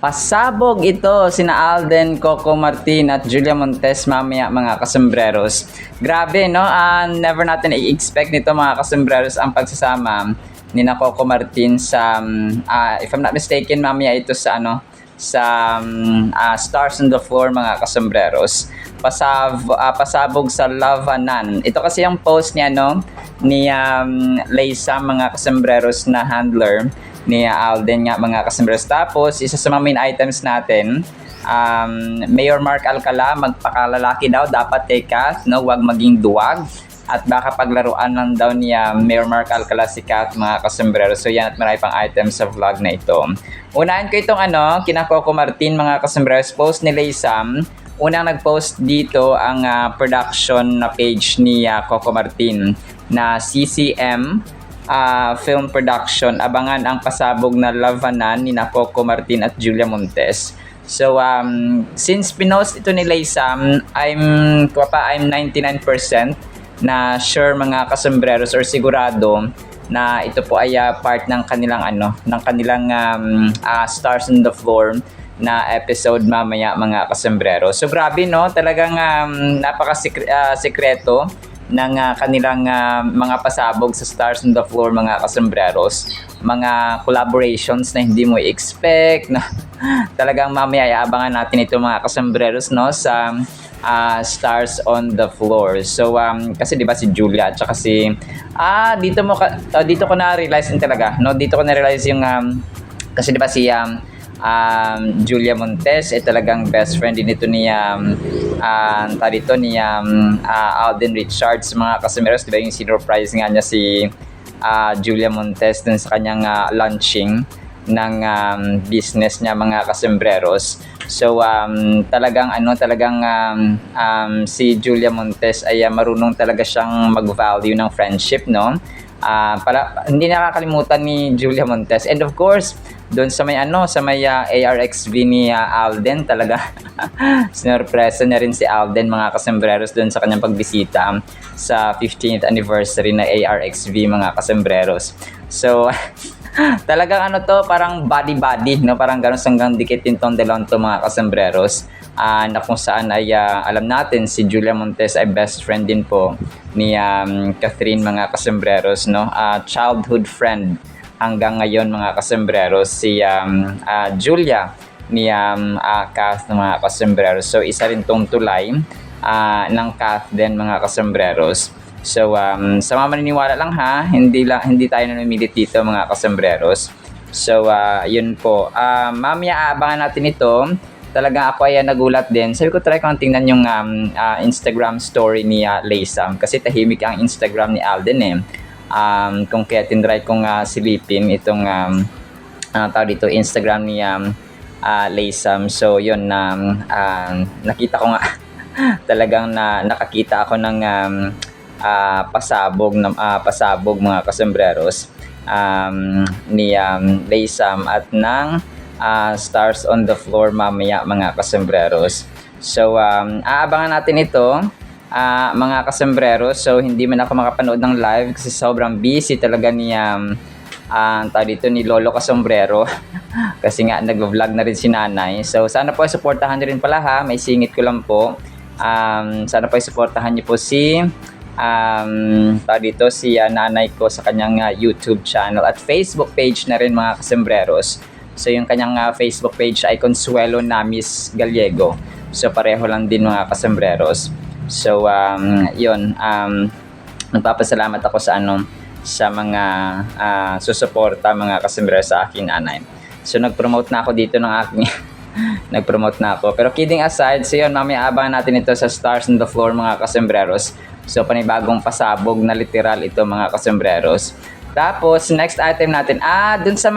Pasabog ito sina Alden, Coco Martin at Julia Montes mamaya mga kasembreros. Grabe no, never natin i-expect nito mga kasembreros ang pagsasama ni na Coco Martin sa if I'm not mistaken mamaya ito sa Stars on the Floor mga kasembreros. Pasabog sa Lavanan. Ito kasi yung post niya ni Leisa mga kasembreros na handler ni Alden nga mga kasembreros. Tapos isa sa mga main items natin, Mayor Mark Alcala magpakalalaki daw dapat kay Kath, wag maging duwag at baka paglaruan lang daw ni Mayor Mark Alcala si Kath mga kasembreros. So yan at marami pang items sa vlog na ito. Unahin ko itong kina Coco Martin mga kasembreros, post ni Leisa. Unang nag-post dito ang production na page ni Coco Martin na CCM film production. Abangan ang pasabog na Lavanan ni Coco Martin at Julia Montes. So since pinost ito ni Leisa, I'm 99% na sure mga kasembreros or sigurado na ito po ay part ng kanilang Stars on the Floor na episode mamaya mga kasembreros. So grabe talagang napaka-sekreto ng kanilang mga pasabog sa Stars on the Floor mga kasembreros. Mga collaborations na hindi mo i-expect na talagang mamaya iabangan natin ito mga kasembreros sa Stars on the Floor. So kasi 'di ba si Julia at saka si dito ko na-realize talaga dito ko na-realize yung kasi 'di ba si Julia Montes talagang best friend din ito ni Alden Richards mga kasembreros. Diba yung sinurprise nga niya si Julia Montes dun sa kanyang launching ng business niya mga kasembreros. So talagang si Julia Montes ay marunong talaga siyang mag-value ng friendship hindi nakakalimutan ni Julia Montes. And of course, doon sa may ARXV ni Alden, talaga sinurpresa niya rin si Alden mga kasembreros doon sa kanyang pagbisita sa 15th anniversary na ARXV mga kasembreros. So talagang parang body parang gano'n hanggang dikit din tong dalawang to mga kasembreros. Na kung saan ay alam natin si Julia Montes ay best friend din po ni Catherine mga kasembreros, childhood friend hanggang ngayon mga kasembreros si Julia ni Kath mga kasembreros. So isa rin tong tulay ng Kath din mga kasembreros. So sa mga maniniwala lang hindi tayo namimilit dito mga kasembreros. So yun po, mamaya abangan natin ito. Talagang ako ay nagulat din. Sabi ko try ko tingnan yung Instagram story ni Leisa kasi tahimik ang Instagram ni Alden kung kaya tinry kong silipin itong dito Instagram ni Leisa. So yun nakita ko nga talagang nakakita ako ng pasabog mga kasembreros ni Leisa at ng Stars on the Floor mamaya mga kasembreros. So aabangan natin ito mga kasembreros. So hindi man ako makapanood ng live kasi sobrang busy talaga ni ni Lolo Kasombrero kasi nga nag-vlog na rin si nanay. So sana po suportahan niyo rin pala may singit ko lang po. Sana po suportahan niyo po si si nanay ko sa kanyang YouTube channel at Facebook page na rin mga kasembreros. So yung kanyang Facebook page ay Consuelo Namis Gallego. So pareho lang din mga kasembreros. So yun, nagpapasalamat ako sa mga susuporta mga kasembreros sa aking nanay. So nag-promote na ako dito ng aking nag-promote na ako. Pero kidding aside, so yun, mamaya abangan natin ito sa Stars on the Floor mga kasembreros. So panibagong pasabog na literal ito mga kasembreros. Tapos next item natin dun sa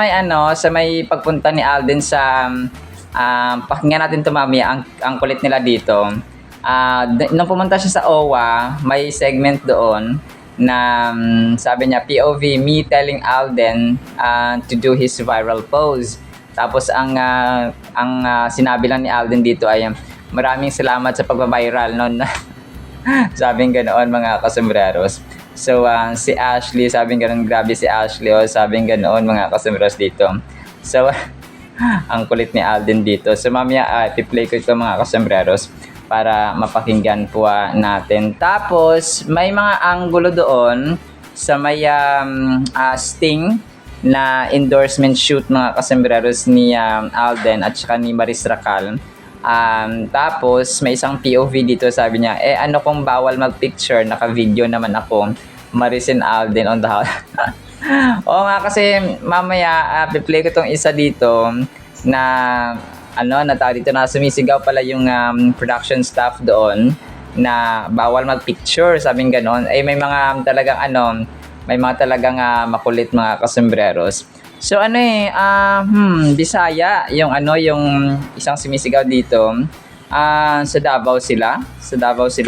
may pagpunta ni Alden sa pakinggan natin ito mamaya ang kulit nila dito. Nung pumunta siya sa OWA, may segment doon na sabi niya POV me telling Alden to do his viral pose. Tapos ang sinabi lang ni Alden dito ay maraming salamat sa pagba-viral sabing ganoon mga kasembreros. So si Ashley sabing ganoon, grabe si Ashley sabing ganoon mga kasembreros dito. So Ang kulit ni Alden dito. So mamaya i-play ko ito mga kasembreros para mapakinggan po natin. Tapos may mga anggulo doon sa may Sting na endorsement shoot mga kasembreros ni Alden at saka ni Maris Racal. Tapos may isang POV dito, sabi niya, ano kung bawal mag-picture, naka-video naman ako, Maris and Alden on the house. Oo nga, kasi mamaya play ko tong isa dito na dito na sumisigaw pala yung production staff doon na bawal mag-picture, sabing ganon. May mga talagang makulit mga kasembreros. So Bisaya yung yung isang sumisigaw dito. Sa Davao sila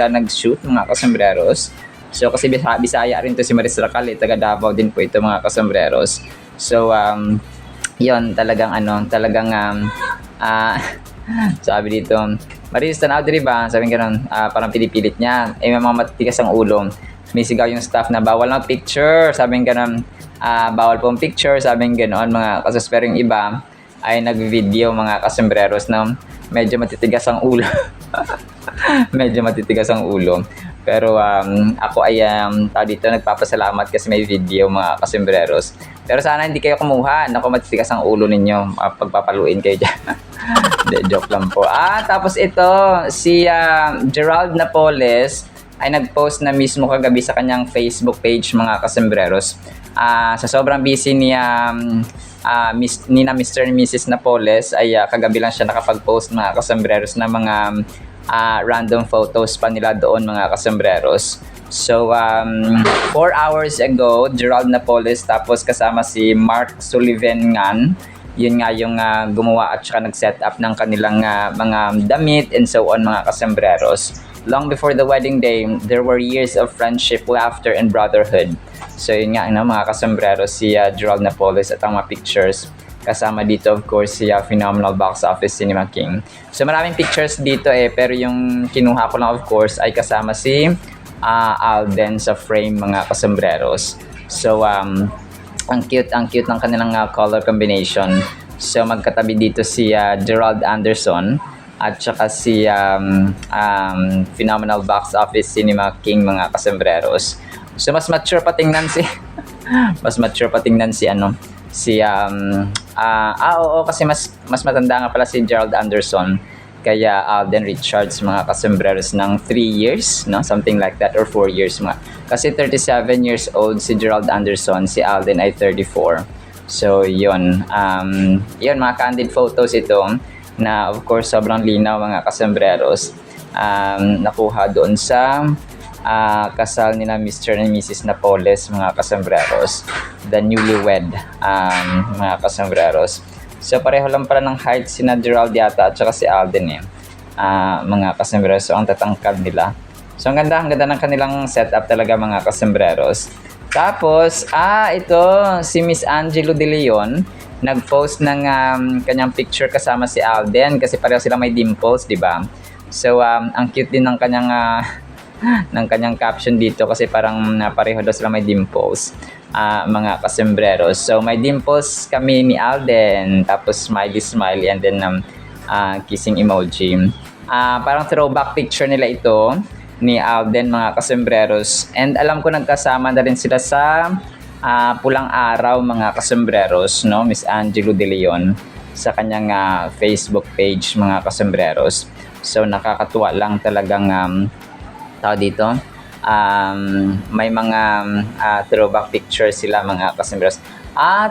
nag-shoot mga kasembreros. So kasi Bisaya rin to si Maris Racal, taga Davao din po ito mga kasembreros. So yon talagang sabi dito, Maris, tanaw diri ba? Sabi ganoon, parang pinipilit niya. May mga matitigas ang ulo. Misigaw yung staff na bawal ng picture, sabi ganoon. Bawal pong picture, sabi ganoon mga kasos. Pero yung iba ay nag-video mga kasembreros na medyo matitigas ang ulo. Medyo matitigas ang ulo. Pero ako ay dito nagpapasalamat kasi may video mga kasembreros. Pero sana hindi kayo kumuha. Naku, matitigas ang ulo ninyo. Pagpapaluin kayo dyan. Hindi, joke lang po. Tapos ito, si Gerald Napoles ay nag-post na mismo kagabi sa kanyang Facebook page mga kasembreros. Sa sobrang busy ni Mr. and Mrs. Napoles ay kagabi lang siya nakapag-post mga kasembreros na mga random photos pa nila doon mga kasembreros. So 4 hours ago, Gerald Napoles tapos kasama si Mark Sullivan yun nga yung gumawa at saka nag-set up ng kanilang mga damit and so on mga kasembreros. Long before the wedding day, there were years of friendship, laughter, and brotherhood. So yun nga mga kasembreros, si Gerald Napoles at ang mga pictures. Kasama dito of course si Phenomenal Box Office Cinema King. So maraming pictures dito pero yung kinuha ko lang of course ay kasama si Alden sa frame mga kasembreros. So ang cute ng kanilang color combination. So magkatabi dito si Gerald Anderson at saka si Phenomenal Box Office Cinema King mga kasembreros. So mas mature patingnan si kasi mas matanda nga pala si Gerald Anderson kaya Alden Richards mga kasembreros ng 3 years, no? Something like that, or 4 years mga. Kasi 37 years old si Gerald Anderson, si Alden ay 34. So yun mga candid photos ito na of course sobrang linaw mga kasembreros. Nakuha doon sa kasal nila Mr. and Mrs. Napoles mga kasembreros, the newlywed mga kasembreros. So pareho lang pala ng height sina Gerald yata at saka si Alden mga kasembreros. So ang tatangkad nila. So ang ganda ng kanilang setup talaga mga kasembreros. Tapos ito si Miss Angelo De Leon nag-post ng kanyang picture kasama si Alden kasi pareho sila may dimples, di ba? So ang cute din ng kanyang caption dito kasi parang pareho daw sila may dimples mga kasembreros. So may dimples kami ni Alden, tapos smiley and then kissing emoji. Parang throwback picture nila ito ni Alden mga kasembreros, and alam ko nagkasama na rin sila sa Pulang Araw mga kasembreros, no? Miss Angelo De Leon sa kanyang Facebook page mga kasembreros. So nakakatuwa lang talagang dito may mga throwback pictures sila mga kasembreros.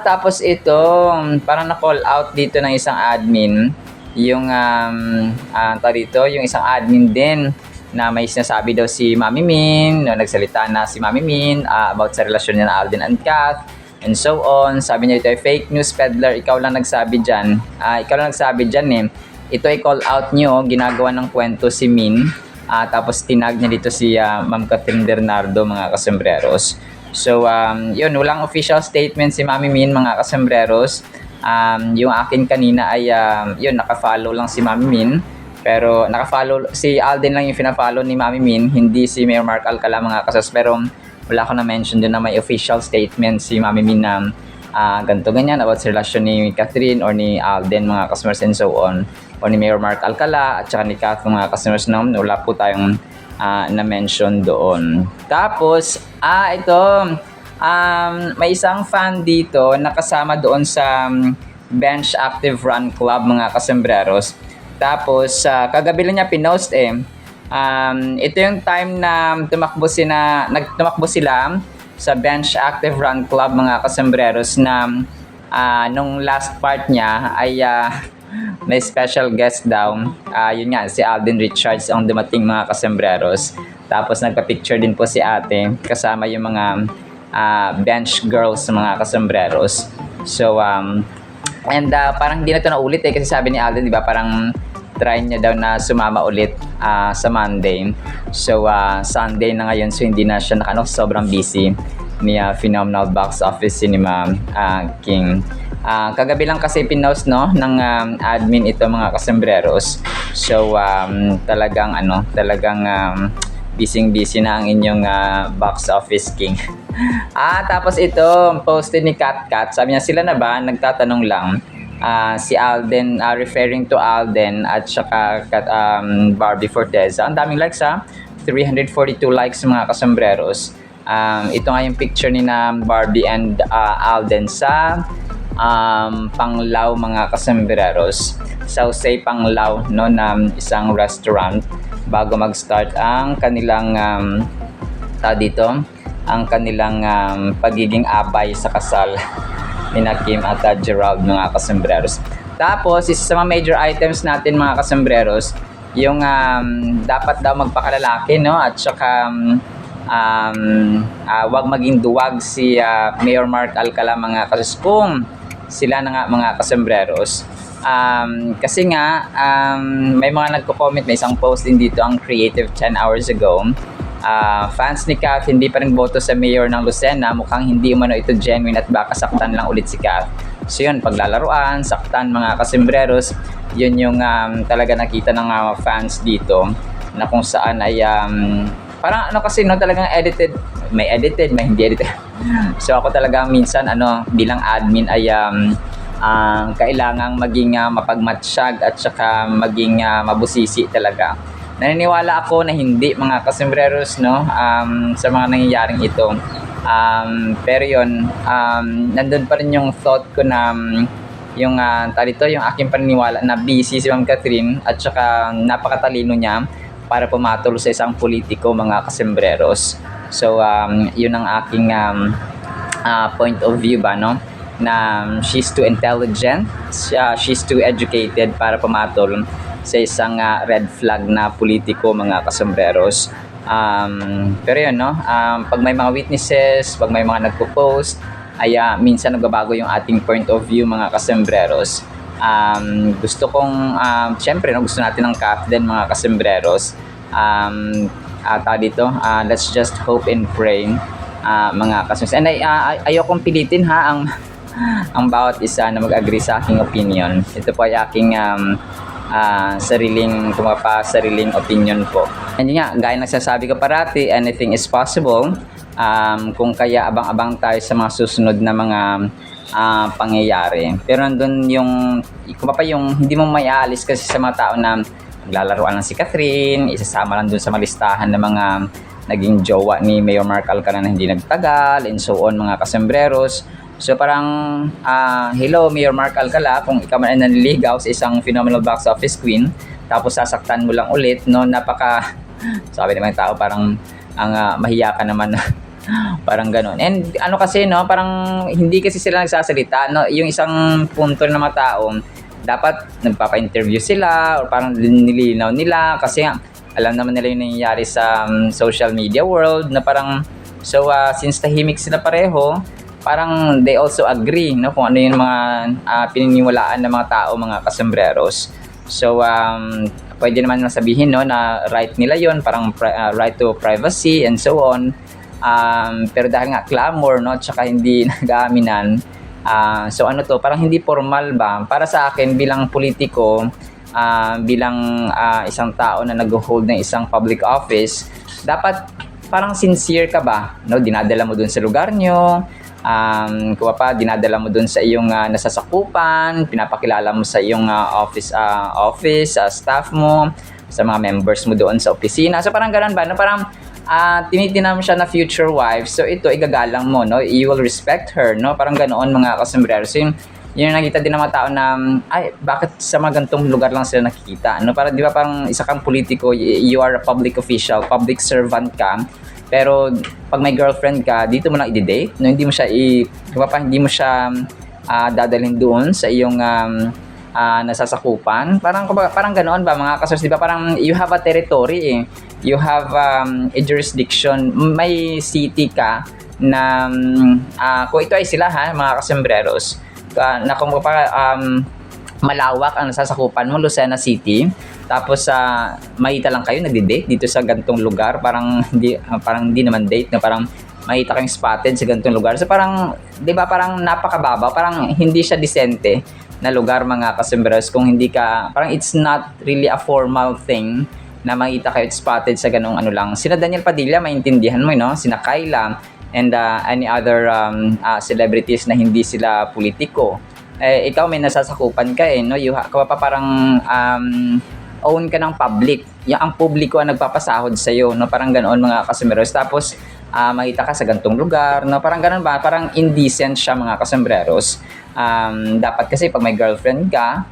Tapos ito parang na-call out dito ng isang admin yung yung isang admin din na may sinasabi daw si Mami Min, no, nagsalita na si Mami Min about sa relasyon niya na Alden and Kath and so on. Sabi niya ito ay fake news peddler, ikaw lang nagsabi dyan. Ito ay call out nyo, ginagawa ng kwento si Min. Tapos tinag niya dito si Ma'am Catherine Bernardo mga kasembreros. So walang official statement si Mami Min mga kasembreros. Yung akin kanina ay naka-follow lang si Mami Min. Pero naka-follow si Alden lang yung fina-follow ni Mami Min, hindi si Mayor Mark Alcala mga kasas. Pero wala ko na mention din na may official statement si Mami Min na ganito ganyan about sa relasyon ni Catherine or ni Alden mga customers and so on, or ni Mayor Mark Alcala at saka ni Kath mga customers, no? Wala po tayong na-mention doon. Tapos ito, may isang fan dito na kasama doon sa Bench Active Run Club mga kasembreros. Tapos kagabi lang niya pinost ito yung time na tumakbo sila sa Bench Active Run Club mga kasembreros na nung last part niya ay may special guest daw. Yun nga, si Alden Richards ang dumating mga kasembreros. Tapos nagpa-picture din po si ate kasama yung mga bench girls mga kasembreros. So, parang hindi na ito naulit kasi sabi ni Alden, di ba, parang try niya daw na sumama ulit sa Monday. So, Sunday na ngayon, so hindi na siya sobrang busy ni Phenomenal Box Office Cinema King. Kagabi lang kasi pinost ng admin ito mga kasembreros. So, talagang busy na ang inyong Box Office King. Tapos ito, posted ni Kat. Sabi niya, sila na ba? Nagtatanong lang. Si Alden, referring to Alden at saka Barbie Forteza. Ang daming likes 342 likes mga kasembreros. Ito nga yung picture ni na Barbie and Alden sa Panglao mga kasembreros. Sauce Panglao, no, na isang restaurant bago mag-start ang kanilang pagiging abay sa kasal ni Kim at Gerald mga kasembreros. Tapos isa sa mga major items natin mga kasembreros, yung dapat daw magpakalalaki, no, at saka wag maging duwag si Mayor Mark Alcala mga kasuskong. Sila na nga mga kasembreros. Kasi nga may mga nagko-comment, may isang post din dito ang Creative 10 hours ago. Fans ni Kath hindi pa rin boto sa mayor ng Lucena, mukhang hindi umano ito genuine at baka saktan lang ulit si Kath. So yun, paglalaruan, saktan mga kasembreros, yun yung talaga nakita ng fans dito na kung saan ay parang kasi talagang may edited, may hindi edited. So ako talaga minsan bilang admin ay kailangang maging mapagmatsyag at saka maging mabusisi talaga. Naniniwala ako na hindi mga kasembreros, no, sa mga nangyayaring ito. Pero yun, nandun pa rin yung thought ko na yung aking paniniwala na busy si Ma'am Catherine at saka napakatalino niya para pumatol sa isang politiko mga kasembreros. So yun ang aking point of view ba, no, na she's too intelligent, she's too educated para pumatol sa isang red flag na politiko mga kasembreros. Pero yun, no, pag may mga witnesses, pag may mga nagpo-post, ay minsan nagbabago yung ating point of view mga kasembreros. Gusto kong syempre, no, gusto natin ng Kath din mga kasembreros. Let's just hope and pray mga kasembreros. And ayokong pilitin ang bawat isa na mag-agree sa aking opinion. Ito po ay aking sariling opinion po. And yun nga, gaya nagsasabi ko parati, anything is possible. Kung kaya abang-abang tayo sa mga susunod na mga pangyayari. Pero nandun yung hindi mo maialis kasi sa mga tao na naglalaroan lang si Catherine, isasama lang dun sa malistahan ng mga naging jowa ni Mayor Mark Alcala na hindi nagtagal, and so on mga kasembreros. So parang, hello Mayor Mark Alcala, kung ikaw man ay nanliligaw sa isang Phenomenal Box Office Queen, tapos sasaktan mo lang ulit, no, sabi naman ng tao, parang mahiya ka naman, parang gano'n. And kasi, no, parang hindi kasi sila nagsasalita, no, yung isang punto ng mga tao, dapat nagpapa-interview sila, or parang nililinaw nila, kasi alam naman nila yung nangyayari sa social media world, na parang, so since tahimik sila pareho, parang they also agree, no, kung ano yung mga pininiwalaan ng mga tao, mga kasembreros. So pwede naman sabihin, no, na right nila yon, parang right to privacy and so on. Pero dahil nga clamor, no, tsaka hindi nag-aaminan, so parang hindi formal ba para sa akin bilang politiko, bilang isang tao na nag-hold ng isang public office, dapat parang sincere ka ba, no, dinadala mo dun sa lugar nyo, Kung pa, dinadala mo dun sa iyong nasasakupan, pinapakilala mo sa iyong office, staff mo, sa mga members mo doon sa opisina. So parang ganun ba? No? Parang tinitingnan mo siya na future wife. So ito, igagalang mo, no? You will respect her, no? Parang ganoon mga kasombrero. So yun yung nakita din ng mga tao na, ay, bakit sa mga gantong lugar lang sila nakikita? No? Parang, di ba, parang isa kang politiko, you are a public official, public servant ka, pero pag may girlfriend ka, dito mo lang i-date, no? Hindi mo siya di ba, hindi mo siya dadalhin doon sa iyong nasasakupan. Parang ganoon ba mga kasors, di ba? Parang you have a territory, eh. You have a jurisdiction, may city ka na kung ito ay sila mga kasembreros, na kung malawak ang nasasakupan mo, Lucena City, tapos makita lang kayo nagde-date dito sa gantong lugar, parang hindi naman date, na parang makita kayong spotted sa gantong lugar. So parang, di ba, parang napakababa, parang hindi siya disente na lugar mga kasembreros kung hindi ka, parang it's not really a formal thing na makita kayo spotted sa ganong ano lang. Sina Daniel Padilla, maintindihan mo, no? Sina Kyla, and any other celebrities na hindi sila politiko. Ikaw may nasasakupan ka, no? Parang own ka ng public. Ang publiko ang nagpapasahod sa iyo, no? Parang ganoon mga kasembreros. Tapos makita ka sa gantong lugar, no? Parang ganoon ba? Parang indecent siya mga kasembreros. Dapat kasi pag may girlfriend ka,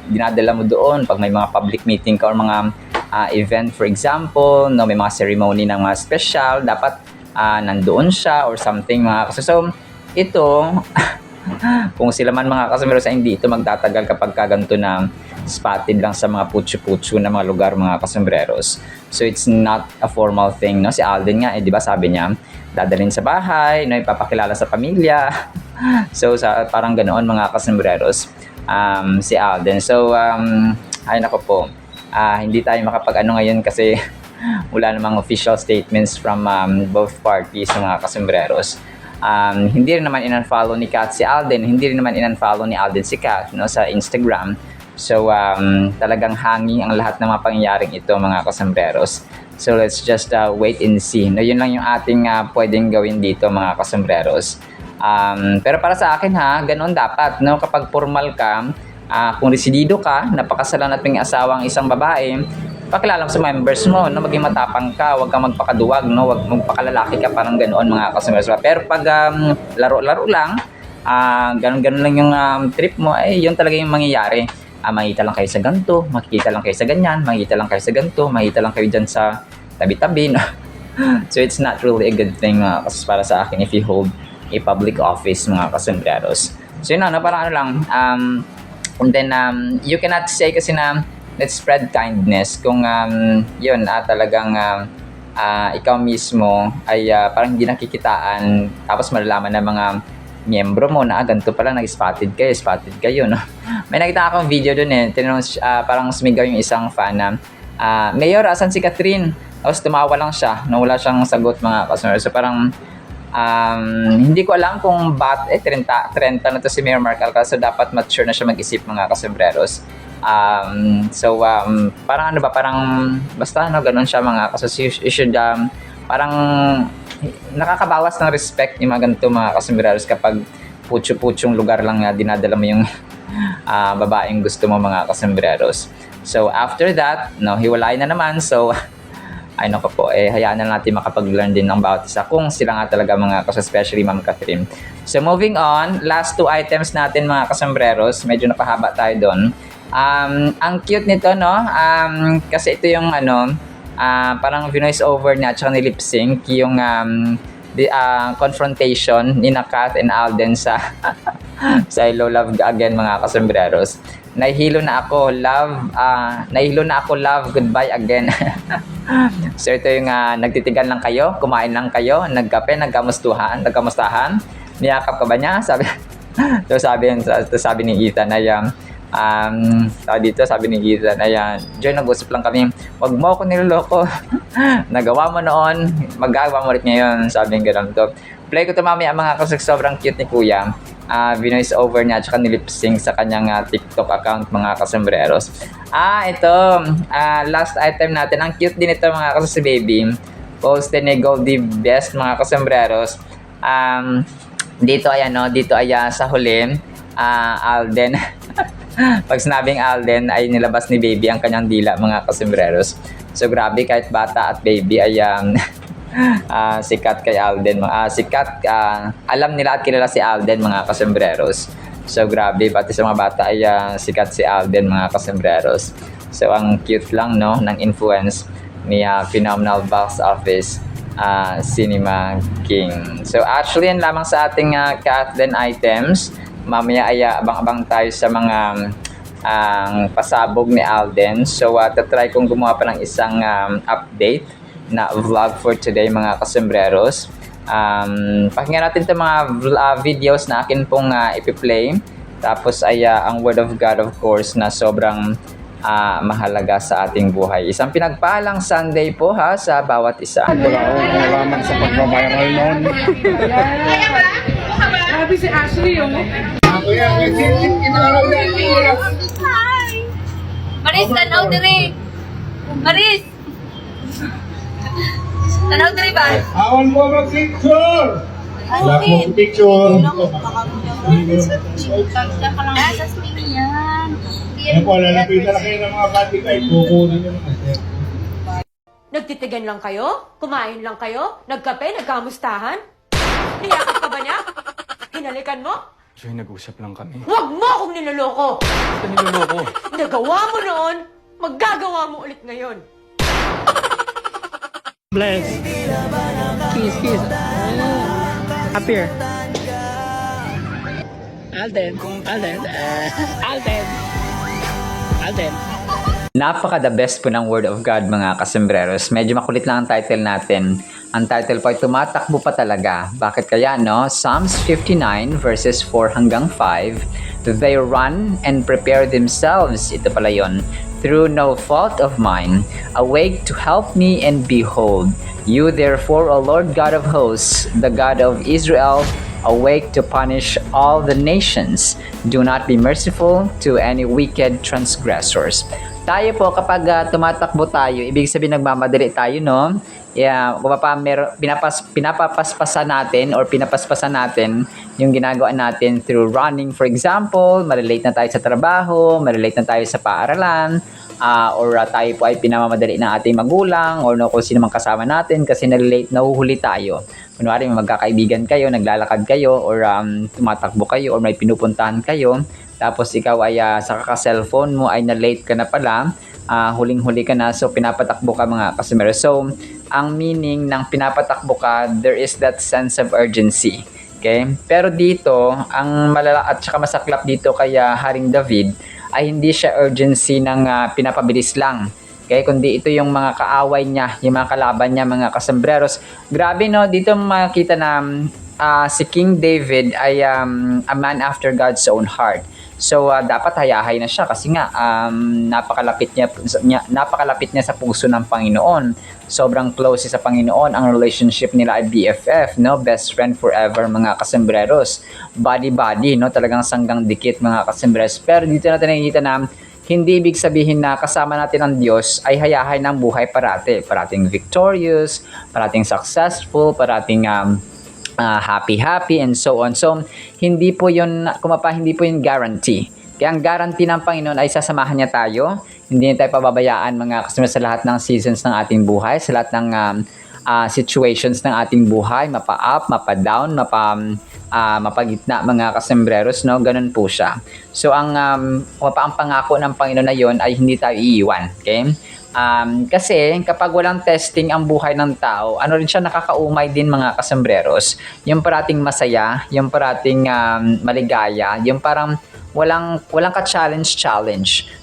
dinadala mo doon pag may mga public meeting ka or mga event, for example, no, may mga ceremony ng mga special, dapat nandoon siya or something mga kasembreros. So ito kung sila man mga kasembreros ay hindi ito magtatagal kapag kaganto na spotted lang sa mga putyo-putyo na mga lugar mga kasembreros. So it's not a formal thing, no? Si Alden nga, di ba sabi niya, dadalhin sa bahay, no, ipapakilala sa pamilya. So parang ganoon mga kasembreros, si Alden. So ay nako po, hindi tayo makapag-ano ngayon kasi wala namang official statements from both parties mga kasembreros. Hindi rin naman in-unfollow ni Kat si Alden, hindi rin naman in-unfollow ni Alden si Kat, no, sa Instagram. So talagang hanging ang lahat ng mga pangyayaring ito mga kasembreros. So let's just wait and see. No, yun lang yung ating pwedeng gawin dito mga kasembreros. Pero para sa akin ganoon dapat, no, kapag formal ka, kung residido ka, napakasalan at may asawang isang babae, pakilala mo sa members mo, no, maging matapang ka, huwag kang magpakaduwag, no, huwag magpakalalaki ka, parang ganoon mga kasembreros. Pero pag laro-laro lang, ganun lang yung trip mo, yun talaga yung mangyayari. Makita lang kayo sa ganito, makikita lang kayo sa ganyan, makikita lang kayo sa ganito, makikita lang kayo dyan sa tabi-tabi, no? So it's not really a good thing para sa akin if you hold a public office mga kasembreros. So yun na, parang ano lang, and then you cannot say kasi na let's spread kindness kung yun talagang ikaw mismo ay parang hindi nakikitaan, tapos malalaman ng mga miyembro mo na ganito pala, spotted kayo, no? May nakita akong video dun tinanong, parang sumigaw yung isang fan na Mayor, asan si Catherine? Tapos tumawa lang siya, no, wala siyang sagot mga kasembreros. So parang hindi ko alam kung 30 na to si Mayor Mark Alcalá, so dapat mature na siya mag-isip mga kasembreros. Parang ano ba, parang basta ganun siya mga kasembreros. You should parang nakakabawas ng respect yung mga ganito mga kasembreros kapag putyo-putyong lugar lang dinadala mo yung babaeng gusto mo mga kasembreros. So after that, no, hiwalay na naman. So ay nako po, hayaan na natin makapag-learn din ng bawat isa kung sila nga talaga mga especially Ma'am Catherine. So moving on, last two items natin mga kasembreros, medyo napahaba tayo doon. Ang cute nito, no, kasi ito yung parang voice over niya at saka ni lip sync yung confrontation ni Kat and Alden sa sa Hello Love Again mga kasembreros. Nahihilo na ako, love, goodbye again. So ito yung nagtitigan lang kayo, kumain lang kayo, nagkape, nagkamustahan, niyakap ka ba niya? Sabi ni Ethan ay sabi ni Ethan ay Joy, nag-usap lang kami, wag mo ako niloloko. Nagawa mo noon, magagawa mo rin ngayon, sabi ng ganun to. Play ko ito mamaya mga kasi sobrang cute ni Kuya. Binoise over niya at saka nilip sync sa kanyang TikTok account mga kasembreros. Ito, last item natin. Ang cute din ito mga kasi si Baby. Posted ni Goldie Best mga kasembreros. Dito ay ano, dito ay sa huli, Alden. Pag sinabing Alden ay nilabas ni Baby ang kanyang dila, mga kasembreros. So grabe, kahit bata at baby ay sikat kay Alden. Sikat, alam nila at kilala si Alden, mga kasembreros. So grabe, pati sa mga bata ay sikat si Alden, mga kasembreros. So ang cute lang, no, ng influence ni Phenomenal Box Office Cinema King. So actually, yan lamang sa ating Kathleen items. Mamaya ay abang-abang tayo sa mga pasabog ni Alden. So tatry kong gumawa pa ng isang update na vlog for today, mga kasembreros. Pakinggan natin itong mga videos na akin pong ipi-play. Tapos ay ang Word of God, of course, na sobrang mahalaga sa ating buhay. Isang pinagpalang Sunday po sa bawat isa. Wala akong nalaman sa pagbabiral noon. Grabe si Ashley, oh. Maris, tanaw diri. Maris! Tanaw diri ba? Awan mo mag-picture! Wala akong picture. Nasa sling yan. Ano po, lalapitan na kayo ng mga bati kahit kukunin nyo naman. Nagtitigan lang kayo? Kumain lang kayo? Nagkape? Nagkamustahan? Niyakap ka ba niya? Hinalikan mo? Joy, nag-usap lang kami. Huwag mo akong niloloko! Ito niloloko. Nagawa mo noon, magagawa mo ulit ngayon. Bless. Kiss, kiss. Up here. Alden. Alden. Alden. Alden. Napaka the best po ng Word of God, mga kasembreros. Medyo makulit lang ang title natin. Ang title po ay tumatakbo pa talaga. Bakit kaya, no? Psalms 59 verses 4 hanggang 5. They run and prepare themselves. Ito pala yun. Through no fault of mine. Awake to help me, and behold, you therefore, O Lord God of hosts, the God of Israel, awake to punish all the nations. Do not be merciful to any wicked transgressors. Tayo po, kapag tumatakbo tayo, ibig sabihin nagmamadali tayo, no? Yeah, pinapapaspasan natin or pinapaspasan natin yung ginagawa natin through running. For example, malilate na tayo sa trabaho, malilate na tayo sa paaralan, or tayo po ay pinamamadali ng ating magulang or no, kung sino mang kasama natin kasi nahuhuli tayo. Kunwari, magkakaibigan kayo, naglalakad kayo, or tumatakbo kayo, or may pinupuntahan kayo, tapos ikaw ay sa kaka-cellphone mo ay na-late ka na pala, huling-huli ka na, so pinapatakbo ka, mga kasembreros. So, ang meaning ng pinapatakbo ka, there is that sense of urgency. Okay? Pero dito, ang malala at saka masaklap dito kay Haring David ay hindi siya urgency ng pinapabilis lang. Okay? Kundi ito yung mga kaaway niya, yung mga kalaban niya, mga kasembreros. Grabe, no? Dito makita na si King David ay a man after God's own heart. So dapat hayahay na siya kasi nga napakalapit niya sa puso ng Panginoon. Sobrang close sa Panginoon. Ang relationship nila ay BFF, no? Best friend forever, mga kasembreros. Body, no? Talagang sanggang dikit, mga kasembreros. Pero dito natin nakikita na hindi ibig sabihin na kasama natin ang Diyos ay hayahay ng buhay parati. Parating victorious, parating successful, parating happy and so on. So hindi po yun guarantee. Kaya ang guarantee ng Panginoon ay sasamahan niya tayo. Hindi niya tayo pababayaan, mga kasama, sa lahat ng seasons ng ating buhay, sa lahat ng situations ng ating buhay, mapa-up, mapa-down, mapagitna, mga kasembreros, no? Ganun po siya. So ang pangako ng Panginoon na yon ay hindi tayo iiwan. Okay? Kasi kapag walang testing ang buhay ng tao, ano rin siya, nakakaumay din, mga kasembreros. Yung parating masaya, yung parating maligaya, yung parang walang ka-challenge.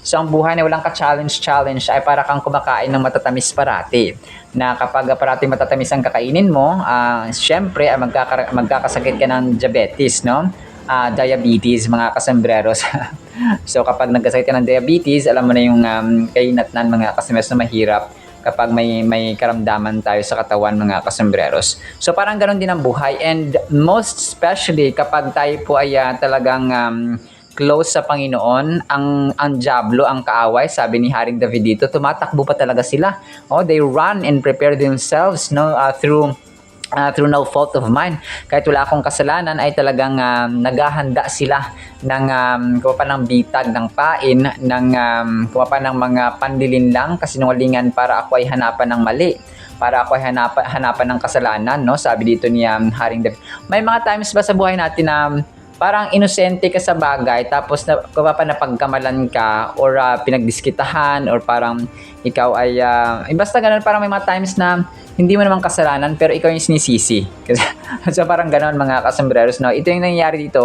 So ang buhay na walang ka-challenge ay para kang kumakain ng matatamis parati. Na kapag parating matatamis ang kakainin mo, syempre ay magkakasakit ka ng diabetes, no? Diabetes, mga kasembreros. So kapag nagkasakit ka ng diabetes, alam mo na yung kainatnan, mga kasembreros, na mahirap kapag may karamdaman tayo sa katawan, mga kasembreros. So parang ganoon din ang buhay, and most especially kapag tayo po ay talagang close sa Panginoon, ang diablo, ang kaaway, sabi ni Haring David dito, tumatakbo pa talaga sila. Oh, they run and prepare themselves, no, through through no fault of mine. Kahit wala akong kasalanan ay talagang naghahanda sila ng kumapa ng bitag, ng pain, ng kumapa ng mga panlilinlang, kasinungalingan para ako ay hanapan ng mali, para ako ay hanapan ng kasalanan, no? Sabi dito ni Haring David. May mga times ba sa buhay natin na parang inosente ka sa bagay tapos kumapa na pagkamalan ka or pinagdiskitahan or parang ikaw ay basta ganun, parang may mga times na hindi mo naman kasalanan pero ikaw yung sinisisi. So parang ganoon mga kasambreros, no? Ito yung nangyayari dito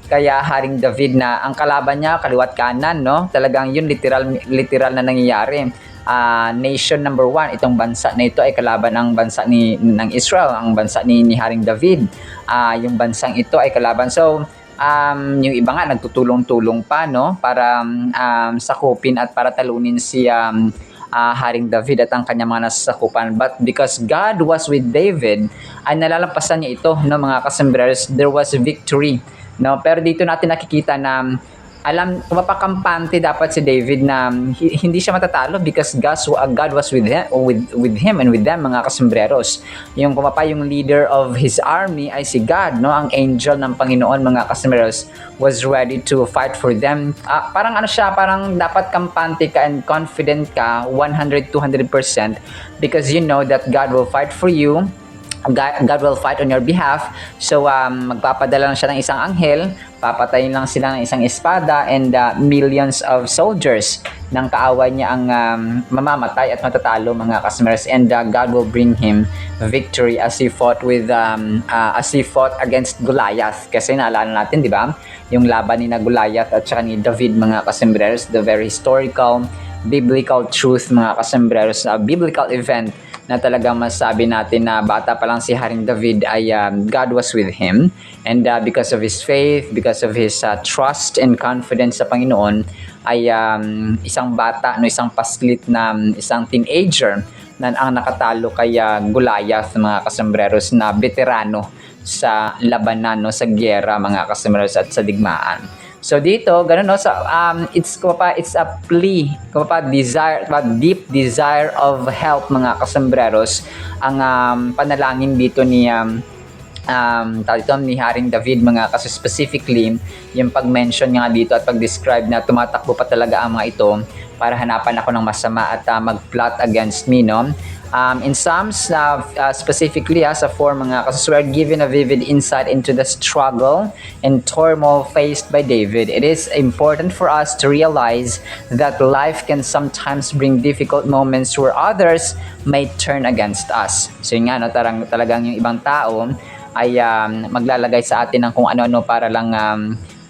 kaya Haring David na ang kalaban niya kaliwat kanan, no? Talagang yun literal na nangyayari. Nation number 1, itong bansa na ito ay kalaban ng bansa ng Israel, ang bansa ni Haring David. Yung bansang ito ay kalaban. So yung iba nga nagtutulong-tulong pa, no, para sakupin at para talunin si Haring David at ang kanyang mga nasasakupan. But because God was with David, ay nalalampasan niya ito, no, mga kasambreros. There was victory, no. Pero dito natin nakikita na kumapakampante dapat si David na hindi siya matatalo because God was with him and with them, mga kasambreros. Yung yung leader of his army ay si God, no, ang angel ng Panginoon, mga kasambreros, was ready to fight for them. Parang parang dapat kampante ka and confident ka 100-200% because you know that God will fight for you. God will fight on your behalf. So magpapadala lang siya ng isang anghel, papatayin lang sila ng isang espada, and millions of soldiers ng kaaway niya ang mamamatay at matatalo, mga kasmers, and God will bring him victory as he fought against Goliath. Kasi naalala natin, di ba, yung laban ni Goliath at saka ni David, mga kasembreros, the very historical biblical truth, mga kasembreros, biblical event na talagang masabi natin na bata pa lang si Haring David ay God was with him, and because of his faith, because of his trust and confidence sa Panginoon, ay isang bata, no, isang paslit na isang teenager na ang nakatalo kay Goliath, mga kasembreros, na veterano sa labanan, no, sa giyera, mga kasembreros, at sa digmaan. So dito, ganun, no, it's a plea, deep desire of help, mga kasembreros, ang panalangin dito ni ni Haring David, mga kasi specifically yung pag-mention nga dito at pag-describe na tumatakbo pa talaga ang mga ito para hanapan ako ng masama at mag-plot against me, no? In Psalms, specifically sa 4, mga kasi we're given a vivid insight into the struggle and turmoil faced by David. It is important for us to realize that life can sometimes bring difficult moments where others may turn against us. So yun nga, no, talagang yung ibang tao ay maglalagay sa atin ng kung ano-ano para lang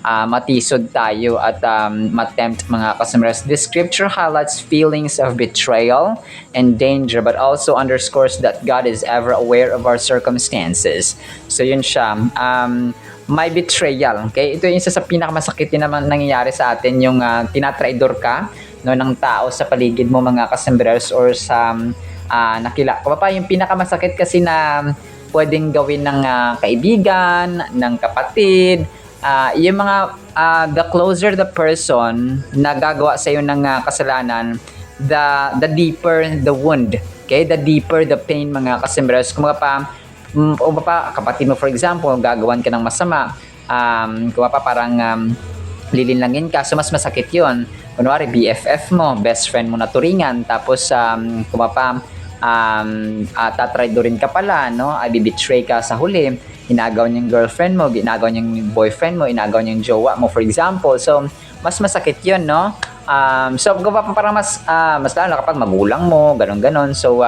matisod tayo at matempt, mga kasembreros. This scripture highlights feelings of betrayal and danger but also underscores that God is ever aware of our circumstances. So yun siya. May betrayal. Okay? Ito yung isa sa pinakamasakit din naman nangyayari sa atin, yung tinatraidor ka, no, ng tao sa paligid mo, mga kasembreros, or sa yung pinakamasakit kasi na pwedeng gawin ng kaibigan, ng kapatid, yung mga the closer the person na gagawa sa iyo ng kasalanan, the deeper the wound. Okay, the deeper the pain, mga kasembreros. Kung kapatid mo, for example, gagawan ka ng masama, parang lilinlangin ka, so mas masakit yun. Kunwari, BFF mo, best friend mo na turingan, tapos tatraidorin ka pala, no? Betray ka sa huli, inagaw niyang girlfriend mo, inagaw niyang boyfriend mo, inagaw niyang jowa mo, for example. So mas masakit yun, no? So parang mas lalo kapag magulang mo, ganon. So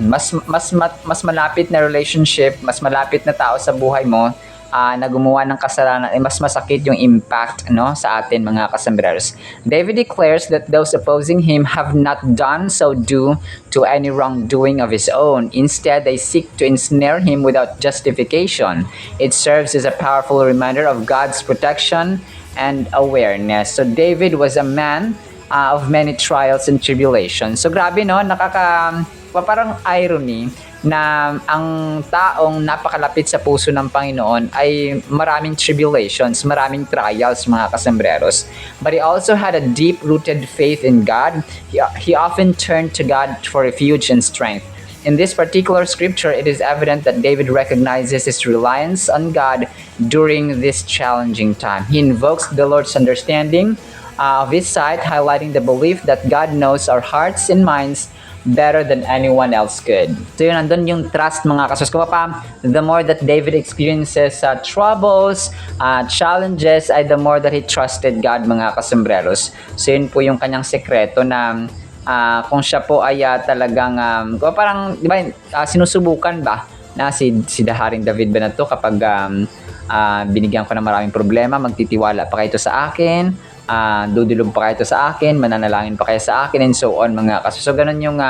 mas malapit na relationship, mas malapit na tao sa buhay mo na gumawa ng kasalanan, ay mas masakit yung impact, no, sa atin, mga kasembreros. David declares that those opposing him have not done so due to any wrongdoing of his own. Instead, they seek to ensnare him without justification. It serves as a powerful reminder of God's protection and awareness. So David was a man of many trials and tribulations. So grabe, no, parang irony na ang taong napakalapit sa puso ng Panginoon ay maraming tribulations, maraming trials, mga kasembreros. But he also had a deep-rooted faith in God. He often turned to God for refuge and strength. In this particular scripture, it is evident that David recognizes his reliance on God during this challenging time. He invokes the Lord's understanding of his side, highlighting the belief that God knows our hearts and minds better than anyone else could. So yun, nandun yung trust mga kasos ko pa. The more that David experiences troubles, challenges, ay the more that he trusted God mga kasembreros. So yun po yung kanyang sekreto na kung siya po ay talagang, parang, di ba, sinusubukan ba na si Haring David ba na to kapag binigyan ko ng maraming problema, magtitiwala pa kayo sa akin, dudulog pa kayo sa akin, mananalangin pa kayo sa akin, and so on mga kaso. So ganun yung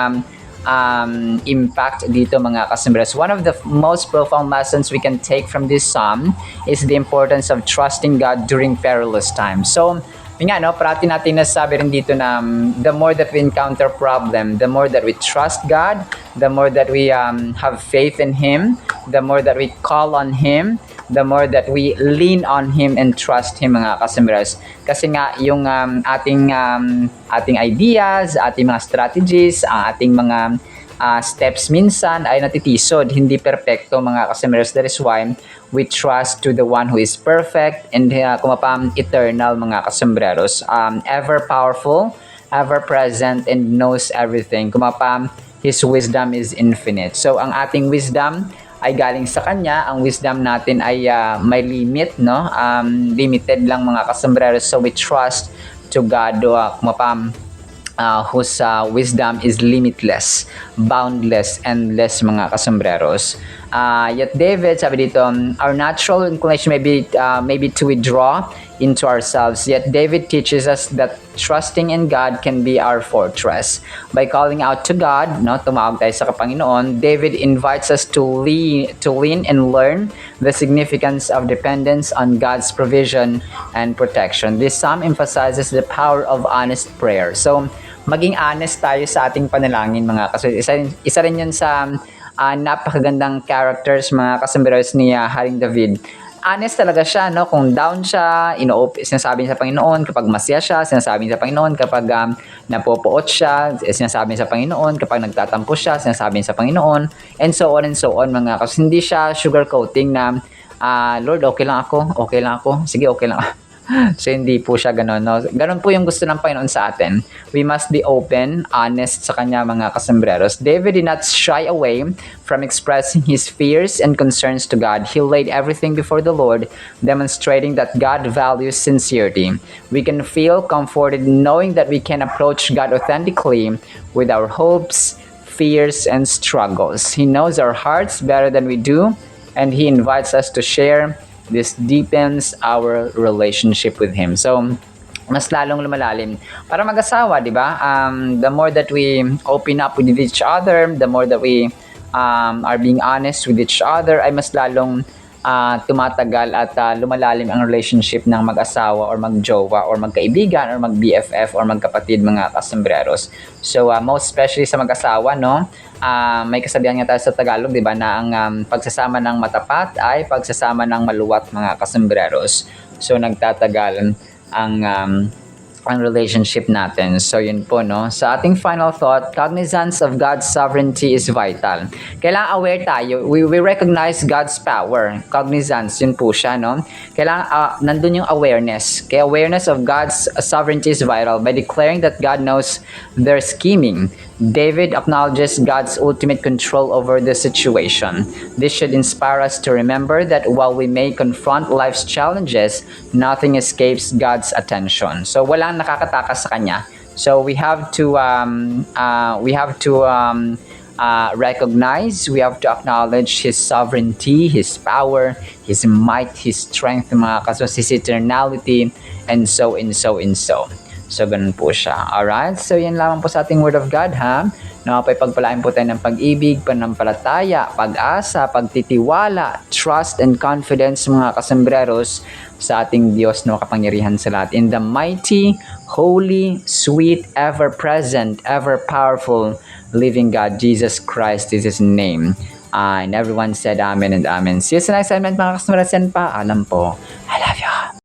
impact dito mga kasembreros. One of the most profound lessons we can take from this psalm is the importance of trusting God during perilous times. So yun nga, no, parati natin nasabi rin dito na the more that we encounter problem, the more that we trust God, the more that we have faith in Him, the more that we call on Him, the more that we lean on Him and trust Him mga kasembreros. Kasi nga yung ating ideas, ating mga strategies, ating mga steps minsan ay natitisod, hindi perpekto mga kasembreros. That is why we trust to the one who is perfect and eternal mga kasembreros, ever powerful, ever present, and knows everything. His wisdom is infinite. So ang ating wisdom ay galing sa Kanya. Ang wisdom natin ay may limit, no? Limited lang mga kasembreros. So we trust to God whose wisdom is limitless, boundless, endless mga kasembreros. Yet David, sabi dito, our natural inclination may be to withdraw into ourselves. Yet David teaches us that trusting in God can be our fortress. By calling out to God, no, tumawag tayo sa Panginoon, David invites us to lean and learn the significance of dependence on God's provision and protection. This psalm emphasizes the power of honest prayer. So, maging honest tayo sa ating panalangin mga kasembreros. Isa rin yun sa napakagandang characters mga kasembreros ni Haring David. Honest talaga siya, no? Kung down siya, sinasabi niya sa Panginoon. Kapag masaya siya, sinasabi niya sa Panginoon. Kapag napopoot siya, sinasabi niya sa Panginoon. Kapag nagtatampo siya, sinasabi niya sa Panginoon. And so on mga kasi hindi siya sugarcoating na Lord, okay lang ako. Sige, okay lang. So hindi po siya ganun, no? Ganun po yung gusto ng Panginoon sa atin. We must be open, honest sa Kanya mga kasembreros. David did not shy away from expressing his fears and concerns to God. He laid everything before the Lord, demonstrating that God values sincerity. We can feel comforted knowing that we can approach God authentically with our hopes, fears, and struggles. He knows our hearts better than we do, and He invites us to share. This deepens our relationship with Him. So, mas lalong lumalalim. Para mag-asawa, di ba? The more that we open up with each other, the more that we are being honest with each other, ay mas lalong tumatagal at lumalalim ang relationship ng mag-asawa or mag-jowa or magkaibigan or mag-BFF or magkapatid mga kasembreros. So, most especially sa mag-asawa, no? May kasabihan nga tayo sa Tagalog, di ba, na ang pagsasama ng matapat ay pagsasama ng maluwat mga kasembreros. So, nagtatagal ang relationship natin. So, yun po, no? Sa ating final thought, cognizance of God's sovereignty is vital. Kailangan aware tayo. We recognize God's power. Cognizance, yun po siya, no? Kailangan, nandun yung awareness. Kaya awareness of God's sovereignty is vital. By declaring that God knows their scheming, David acknowledges God's ultimate control over the situation. This should inspire us to remember that while we may confront life's challenges, nothing escapes God's attention. So walang nakakatakas sa Kanya. So we have to recognize, we have to acknowledge His sovereignty, His power, His might, His strength, mga kasos, His eternality, and so. So, ganun po siya. Alright? So, yan lamang po sa ating Word of God, ha? Napapagpalain po tayo ng pag-ibig, pananampalataya, pag-asa, pagtitiwala, trust, and confidence, mga kasembreros, sa ating Diyos na makapangyarihan sa lahat. In the mighty, holy, sweet, ever-present, ever-powerful, living God, Jesus Christ is His name. And everyone said Amen and Amen. See you sa next segment, mga kasembreros. Yan pa, alam po. I love you.